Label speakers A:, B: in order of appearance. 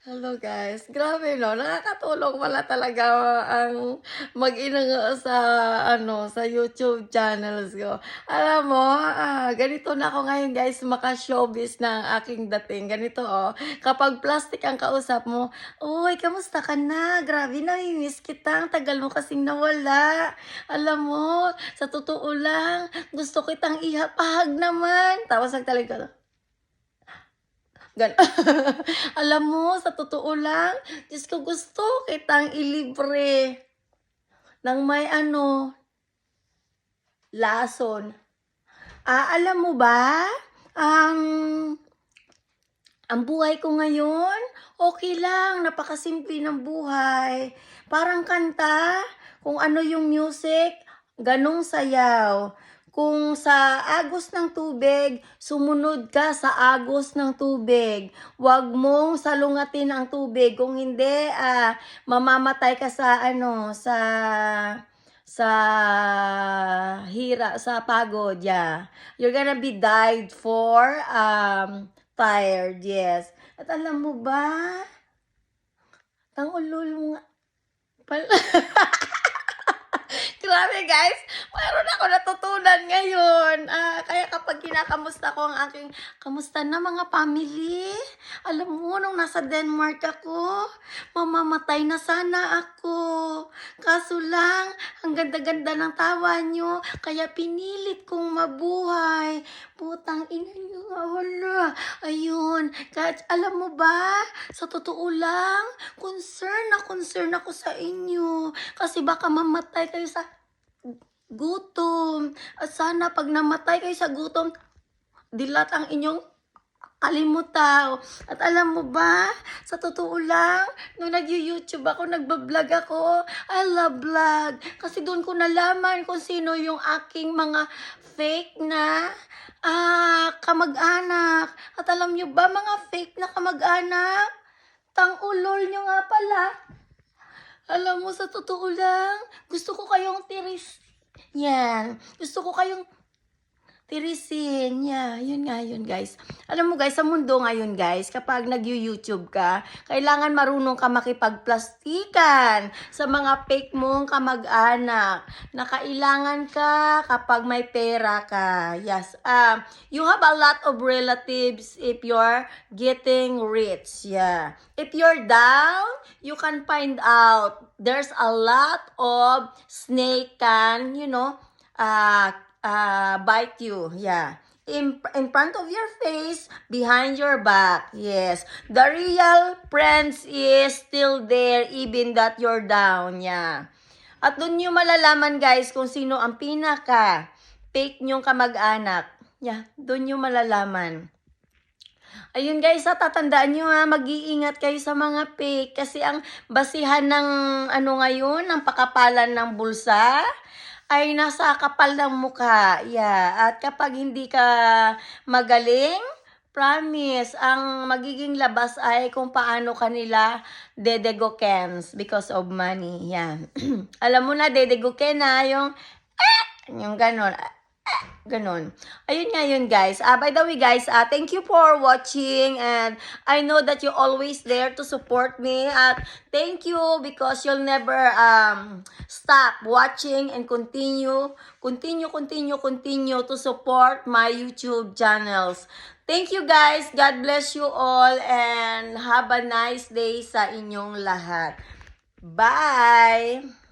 A: Hello guys, grabe no, nakakatulong pala talaga ang mag-ina nga sa YouTube channels ko. Alam mo, ganito na ako ngayon guys, maka-showbiz na ang aking dating. Ganito kapag plastic ang kausap mo, "Uy, kamusta ka na? Grabe, namimiss kita, ang tagal mo kasing nawala. Alam mo, sa totoo lang, gusto kitang ihapahag naman." Tapos nagtalag Alam mo, sa totoo lang, Diyos ko gusto kitang ilibre ng may lason. Alam mo ba, ang ang buhay ko ngayon, okay lang, napakasimple ng buhay. Parang kanta, kung ano yung music, ganong sayaw. Kung sa agos ng tubig, sumunod ka sa agos ng tubig. Huwag mong salungatin ang tubig. Kung hindi, mamamatay ka sa sa pagod, yeah. You're gonna be died for tired, yes. At alam mo ba, ang ulol mo nga, grabe guys, mayroon ako natutunan ngayon. Kaya kapag kinakamusta ko ang aking, kamusta na mga family? Alam mo, nung nasa Denmark ako, mamamatay na sana ako. Kaso lang, ang ganda-ganda ng tawa nyo, kaya pinilit kong mabuhay. Putang ina nyo nga, wala. Ayun, kahit alam mo ba, sa totoo lang, concern ako sa inyo. Kasi baka mamatay kayo sa gutom. At sana pag namatay kayo sa gutom, dilat ang inyong kalimutan. At alam mo ba, sa totoo lang, nung nag-YouTube ako, nagbablog ako, I love vlog. Kasi doon ko nalaman kung sino yung aking mga fake na kamag-anak. At alam nyo ba, mga fake na kamag-anak, tang-ulol nyo nga pala. Alam mo, sa totoo lang, gusto ko kayong yan. Gusto ko kayong tirisin. Yeah, yun nga yun guys. Alam mo guys, sa mundo ngayon guys, kapag nag-YouTube ka, kailangan marunong ka makipagplastikan sa mga fake mong kamag-anak. Na kailangan ka kapag may pera ka. Yes. You have a lot of relatives if you're getting rich. Yeah. If you're down, you can find out. There's a lot of snake can, bite you. Yeah. In front of your face, behind your back. Yes. The real friends is still there even that you're down. Yeah. At doon nyo malalaman guys kung sino ang pinaka fake nyong kamag-anak. Yeah, doon nyo malalaman. Ayun guys, tatandaan nyo mag-iingat kayo sa mga fake kasi ang basihan ng ngayon, ng pakapalan ng bulsa ay nasa kapal ng mukha. Yeah, at kapag hindi ka magaling, promise, ang magiging labas ay kung paano kanila dedegokens because of money. Yan. Alam mo na, dedegoken na yung ganon. Ganon. Ayun nga yun guys. By the way guys, thank you for watching and I know that you always there to support me at thank you because you'll never stop watching and continue to support my YouTube channels. Thank you guys. God bless you all and have a nice day sa inyong lahat. Bye!